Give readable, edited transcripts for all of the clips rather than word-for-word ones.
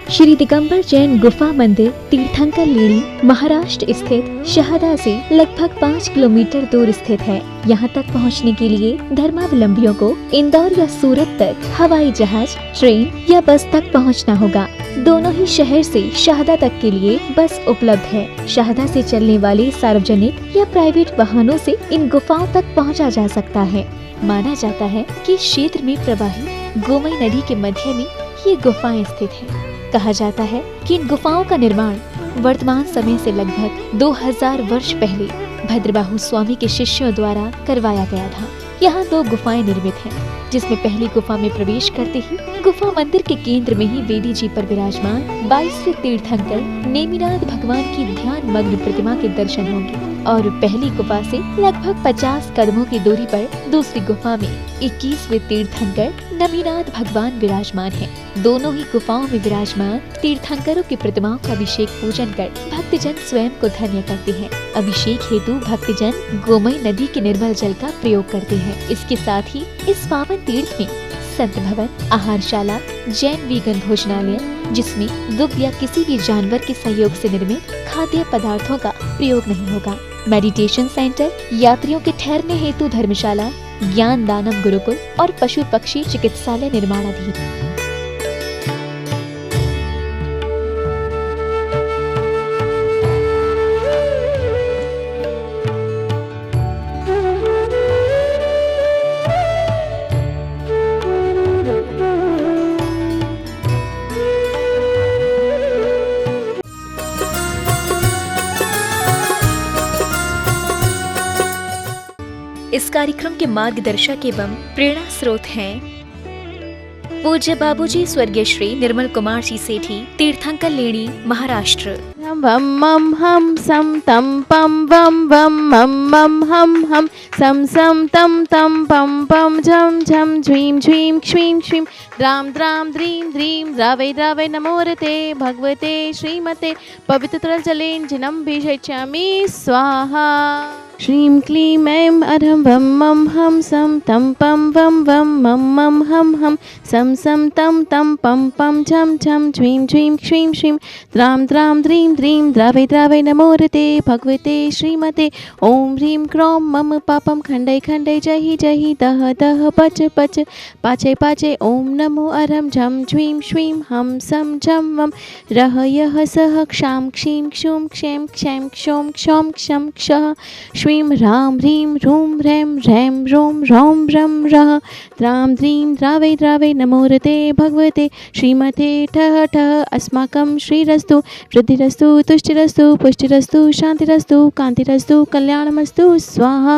श्री दिगंबर जैन गुफा मंदिर तीर्थंकर लेणी महाराष्ट्र स्थित शहदा से लगभग 5 किलोमीटर दूर स्थित है। यहाँ तक पहुँचने के लिए धर्मावलंबियों को इंदौर या सूरत तक हवाई जहाज, ट्रेन या बस तक पहुँचना होगा। दोनों ही शहर से शहदा तक के लिए बस उपलब्ध है। शहदा से चलने वाले सार्वजनिक या प्राइवेट वाहनों से इन गुफाओं तक पहुँचा जा सकता है। माना जाता है कि इस क्षेत्र में प्रवाहित गोमई नदी के मध्य में ये गुफाएं स्थित हैं। कहा जाता है कि इन गुफाओं का निर्माण वर्तमान समय से लगभग 2000 वर्ष पहले भद्रबाहु स्वामी के शिष्यों द्वारा करवाया गया था। यहाँ 2 गुफाएं निर्मित हैं, जिसमें पहली गुफा में प्रवेश करते ही गुफा मंदिर के केंद्र में ही वेदी जी पर विराजमान 22वें तीर्थंकर नेमिनाथ भगवान की ध्यान मग्न प्रतिमा के दर्शन होंगे और पहली गुफा से लगभग 50 कदमों की दूरी पर दूसरी गुफा में 21वें तीर्थंकर नेमिनाथ भगवान विराजमान हैं। दोनों ही गुफाओं में विराजमान तीर्थंकरों की प्रतिमाओं का अभिषेक पूजन कर भक्तजन स्वयं को धन्य करते हैं। अभिषेक हेतु भक्तजन गोमई नदी के निर्मल जल का प्रयोग करते हैं। इसके साथ ही इस पावन तीर्थ में संत भवन, आहारशाला, जैन वीगन भोजनालय, जिसमें दुग्ध या किसी भी जानवर के सहयोग से निर्मित खाद्य पदार्थों का प्रयोग नहीं होगा, मेडिटेशन सेंटर, यात्रियों के ठहरने हेतु धर्मशाला, ज्ञान दानम गुरुकुल और पशु पक्षी चिकित्सालय निर्माणाधीन। इस कार्यक्रम के मार्गदर्शक एवं प्रेरणा स्रोत हैं पूज्य बाबूजी स्वर्गीय श्री निर्मल कुमार जी सेठी, तीर्थंकर लेणी, महाराष्ट्र। वम मम हम सम तम पम वम वम मम मम हम सम सम तम तम पम पम झम झम झ्वीं झ्वीं क्ष्वीं क्ष्वीं द्राम द्राम द्रीं द्रीं द्रावै द्रावै नमोरते भगवते श्रीमते पवित्र जलेन भिषयामि स्वाहा। श्रीं क्लीं ऐं अरहं वम मम हम सम तम पम वम वम मम मम हम सम सम तम तम पम पम झम झम झ्वीं झ्वीं क्ष्वीं क्ष्वीं द्राम द्राम द्रीं द्रीं द्रावै द्रावै नमोरते भगवते श्रीमते ओम ह्रीं क्रों मम पापम खंडै खंडै जहि जहि दह दह पच पच पाचै पाचै ओम नमो अरहं झम झ्वीं श्वीं हम सम झम वम रह यह सह क्षां क्षीं क्षूं क्षैं क्षैं क्षौं क्षौं क्षं क्षः श्रीं ह्रां ह्रीं रूं ह्रैं ह्रैं रों रौं रं रः द्रां द्रीं द्रावै द्रावै नमोरते भगवते श्रीमते ठः ठः अस्माकं श्रीरस्तु वृद्धिरस्तु तुष्टिरस्तु पुष्टिरस्तु शांतिरस्तु कांतिरस्तु कल्याणमस्तु स्वाहा।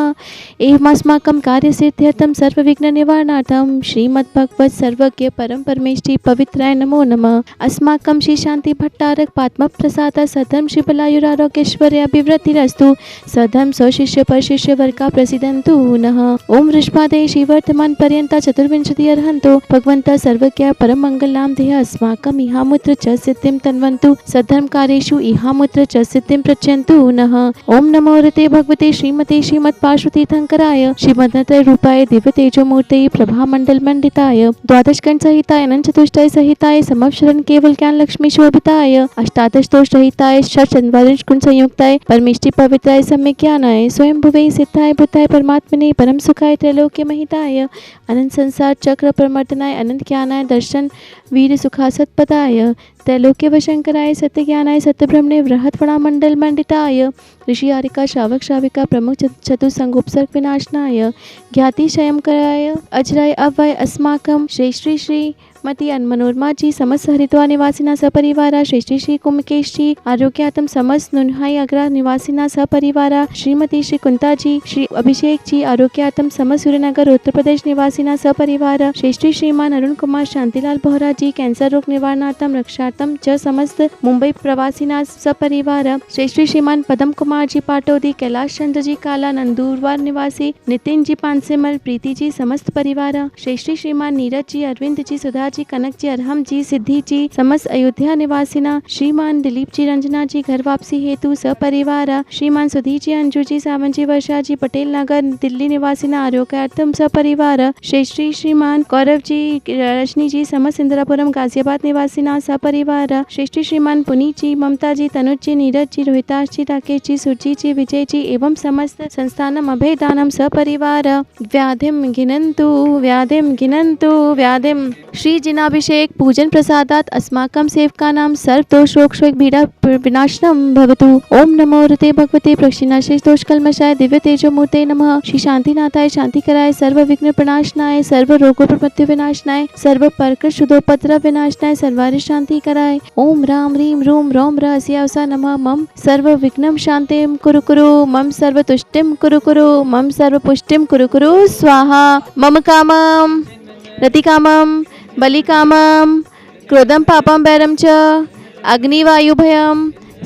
एवं अस्माकं कार्यसिद्ध्यर्थं सर्वविघ्न निवारणार्थं श्रीमद्भगवत् सर्वज्ञ परम परमेष्टि पवित्राय नमो नमः। अस्माकं श्री शांति भट्टारक पात्म प्रसाद सधर्म श्रीबलायुरारोग्यैश्वर्य अभिवृद्धिरस्तु सधर्म स्वशिष्य परशिष्य वर्गा प्रसिद्धन्तु नः। ओम ऋषभादे श्रीवर्तमान पर्यंता चतुर्विंशति अर्हन्तो भगवन्तः सर्वज्ञ परम मंगलां देह अस्माकं इहामुत्र च सिद्धिं तन्वन्तु सद्धर्म कार्येषु इहामुत्र च सिद्धिं प्रचयन्तु नः। ओम नमो रते भगवते श्रीमते श्रीमत् पार्श्वतीर्थंकराय श्रीमद्नत्र रूपाय दिव्य तेजोमूर्ते प्रभा मंडल मंडिताय द्वादश गण सहिताय अनंत चतुष्टय सहिताय समक्षरण केवल ज्ञान लक्ष्मी शोभिताय अष्टादश दोष रहिताय षट चंद्वादश गुण संयुक्ताय परमेष्टि पवित्राय सम्यक ज्ञानाय स्वयं भुवे सिद्धाय बुद्धाय परमात्मने परम सुखाय त्रैलोक्य महिताय अनंत संसार चक्र प्रमर्दनाय अनंत ज्ञानाय दर्शन वीर सुखासत्पदाय त्रैलोक्य वशंकराय सत्य ज्ञानाय सत्य ब्रह्मणे बृहत्पणा मंडल मंडिताय ऋषि आरिका श्रावक श्राविका प्रमुख चतुसंगोपसर्ग विनाशनाय ज्ञाति शयंकराय अजराय अव्यय अस्माकं श्री मति मनोरमा जी समस्त हरिद्वार निवासिना सपरिवारा श्री कुमकेश जी आरोग्यातम समस्त नुन्हाई अग्रा निवासिना सपरिवारा श्रीमती श्री कुंता जी श्री अभिषेक जी आरोग्यातम समस्त सूर्यनगर उत्तर प्रदेश निवासिना सपरिवारा श्री श्रीमान अरुण कुमार शांतिलाल बोहरा जी कैंसर रोग निवारणार्थम रक्षार्थम च समस्त मुंबई प्रवासिना सपरिवारा श्री श्रीमान पदम कुमार जी पाटोदी कैलाश चंद्र जी काला नंदुरबार निवासी नितिन जी पांसेमल प्रीति जी समस्त परिवारा श्री श्रीमान नीरज जी अरविंद जी सुधा जी, कनक जी, अरहम जी, सिद्धि जी, समस्त अयोध्या निवासिना, श्रीमान दिलीप जी, रंजना जी, घर वापसी हेतु सपरिवार, श्रीमान सुधीर जी, अंजू जी, सावन जी, वर्षा जी, पटेल नगर दिल्ली निवासिना, आरोग्यार्थम सपरिवार, श्रीमान कौरव जी, रजनी जी, समस्त इंदिरापुरम गाजियाबाद निवासिना सपरिवार, श्रीमान पुनीत जी, ममता जी, तनुज जी, नीरज जी, रोहिताश जी, राकेश जी, सुरजीत जी, विजय जी एवं समस्त संस्थानम अभयदानम सपरिवार, व्याधिम गिनन्तु व्याधिम। श्री जिनाभिषेक पूजन प्रसादात अस्माकं सेवकानां सर्वदोष रोग शोक पीड़ा विनाशनम भवतु। ओम नमो ऋते भगवते प्रक्षिणाशेष दोष कल्मषाय दिव्य तेजो मूर्ते नमः। श्री शांतिनाथाय शांतिकराय सर्व विघ्न प्रणाशनाय सर्व रोगों प्रपत्ति विनाशनाय सर्व परकृत शुद्धोपद्रव विनाशनाय सर्वारि शांति कराय। ओम राम रीम रूम रोम रहस्यावसा नमः। मम सर्व विघ्नम शांतिम कुरु कुरु मम सर्व तुष्टिम कुरु कुरु मम सर्व पुष्टिम कुरु कुरु स्वाहा। मम कामम रतिकामम बलिकामम क्रोधम पापम वैरम च अग्निवायुभयम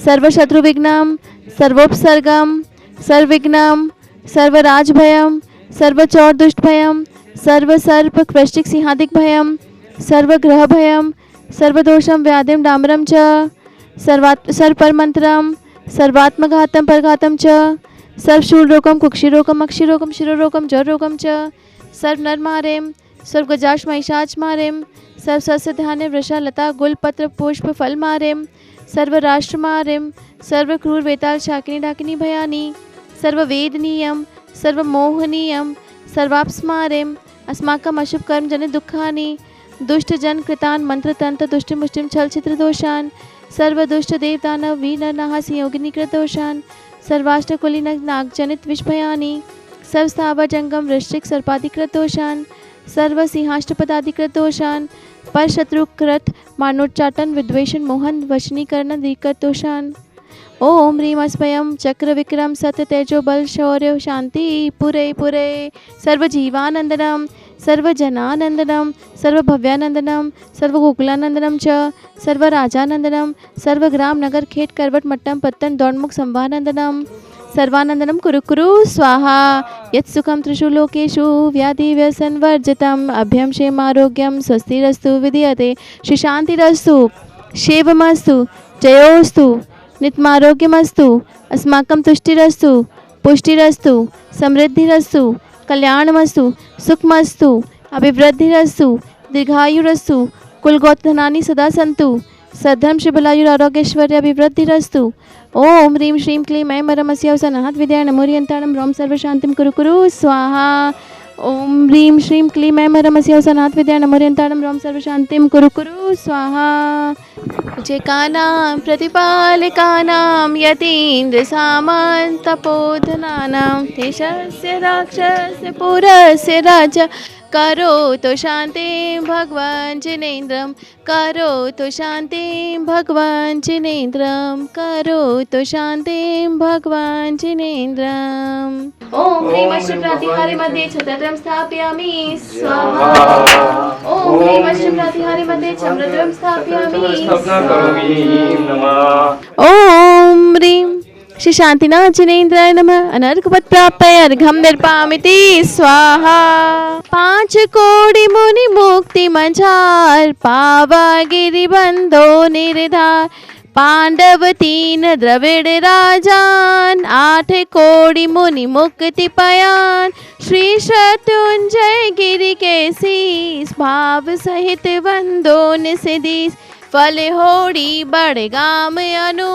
सर्वशत्रुविघ्नम सर्वोपसर्गम सर्वविघ्नम सर्वराजभयम सर्वचौरदुष्टभयम सर्वसर्प कृष्टिक सिंहादिक भयम सर्वग्रहभयम सर्वदोषम व्याधिम डामरम च सर्वपरमंत्रम सर्वात्मघातम परघातम च सर्वशूलरोगम कुक्षिरोगम अक्षिरोगम शिरोरोगम जौरोगम च सर्वनरमारेम सर्वगजाश महिषाच मारेम सर्व सस्य ध्याने वृषा लता गुलपत्र पुष्प फल मारेम सर्व राष्ट्र मारेम सर्व क्रूर वेताल शाकिनी डाकिनी भयानी सर्व वेदनीयम सर्व मोहनीयम सर्वापस्मारेम अस्माकम अशुभ कर्म जनित दुखानि दुष्ट जन कृतान मंत्र तंत्र दुष्टि मुष्टिम छल चित्र दोषान सर्व दुष्ट देव दानव वीर नाहस योगिनी कृत दोषान सर्वाष्ट कुलीन नाग जनित विष भयानी सर्व स्थावर जंगम वृश्चिक सर्पाधिकृत दोषान सर्व सिंहाष्टपदाधिकृत दोषान पर शत्रुकृत मानोच्चाटन विद्वेषण मोहन वशनीकरण दिक्कत दोषान। ओम ह्रीम अस्मयम चक्र विक्रम सत्य तेजो बल शौर्य शांति पुरे पुरे सर्व जीवानंदनम सर्व जनानंदनम सर्व भव्यानंदनम सर्व गोकुलानंदनम च सर्व राजानंदनम सर्व ग्राम नगर खेत करवट मट्टम पत्तन दौड़मुख संभानंदनम सर्वानंदनम कुरु कुरु स्वाहा। यत् सुखम त्रिषु लोकेषु व्याधि व्यसन वर्जितम अभ्यम क्षेमारोग्यम स्वस्तिरस्तु विधीयते। श्री शांतिरस्तु शिवमस्तु जयोस्तु नित्यारोग्यमस्तु अस्माकं तुष्टिरस्तु पुष्टिरस्तु समृद्धिरस्तु कल्याणमस्तु सुखमस्तु अभिवृद्धिरस्तु दीर्घायुरस्तु कुलगोत्रधनानि सदा सन्तु सद्धर्म शुभलायुरारोग्यैश्वर्य अभिवृद्धिरस्तु। ओम ह्रीं श्रीं क्लीं ऐं मरमस्यावसनात् विद्याय नमोरियन्ताणं रोम सर्वशान्तिं कुरु कुरु स्वाहा। ओम ह्रीं श्रीं क्लीं ऐं मरमस्यावसनात् विद्याय नमोरियन्ताणं रोम सर्वशान्तिं कुरु कुरु स्वाहा। जयकानां प्रतिपालकानां यतीन्द्र सामन्त तपोधनानां देशस्य राक्षस्य पुरस्य राजा करोतु शान्तिं भगवान् जिनेन्द्रं करोतु शान्तिं भगवान् जिनेन्द्रं करोतु शान्तिं भगवान् जिनेन्द्रम्। ओम ह्रीं अष्टप्रातिहारे मध्ये छत्रं स्थापयामि स्वाहा। ओम ह्रीं अष्टप्रातिहारे मध्ये छत्रं स्थापयामि स्वाहा। ओम ह्रीं श्री शांतिनाथ जिनेन्द्राय नमः। अनर्घवत् प्राप्तये अर्घं निर्पामिति स्वाहा। 5 कोटि मुनि मुक्ति मंझार पावा गिरिबंधो निर्धार पांडव 3 द्रविड़ राजान 8 कोटि मुनि मुक्ति पयान श्री शत्रुंजय गिरि के शीस भाव सहित वंदो निसिदीस फल होड़ी बड़गाम अनु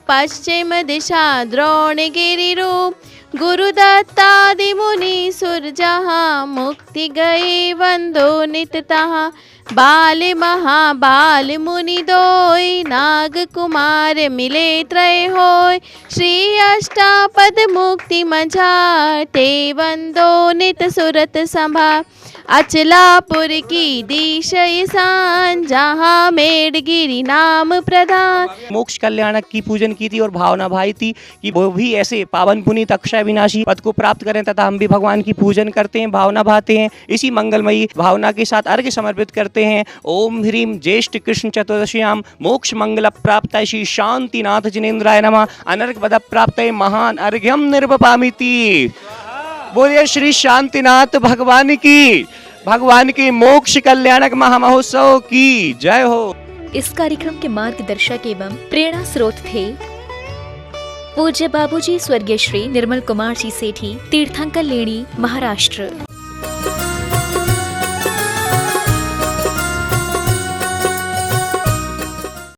पश्चिम दिशा द्रोणगिरि रूप गुरुदत्तादि मुनि सुर जहाँ मुक्ति गए वंदो नित तहाँ बाल महाबाल मुनि दोय नाग कुमार मिले त्रय होय श्री अष्टापद मुक्ति मझार ते वंदो नित सुरत संभा अचलापुर की दिश ईशान जहाँ मेड़गिरी नाम प्रधान। मोक्ष कल्याणक की पूजन की थी और भावना भाई थी कि वो भी ऐसे पावन पुनीत अक्षय विनाशी पद को प्राप्त करें तथा हम भी भगवान की पूजन करते हैं, भावना भाते हैं। इसी मंगलमयी भावना के साथ अर्घ्य समर्पित करते हैं। ओम ह्रीं ज्येष्ठ कृष्ण चतुर्दश्याम मोक्ष मंगल प्राप्त श्री शांतिनाथ जिनेन्द्राय नमः। अनर्घ पद प्राप्त महान अर्घ्यम निर्वपामिति। बोलिए श्री शांतिनाथ भगवान की, भगवान के मोक्ष कल्याणक महामहोत्सव की जय हो। इस कार्यक्रम के मार्गदर्शक एवं प्रेरणा स्रोत थे पूज्य बाबूजी स्वर्गीय श्री निर्मल कुमार जी सेठी, तीर्थंकर लेणी, महाराष्ट्र।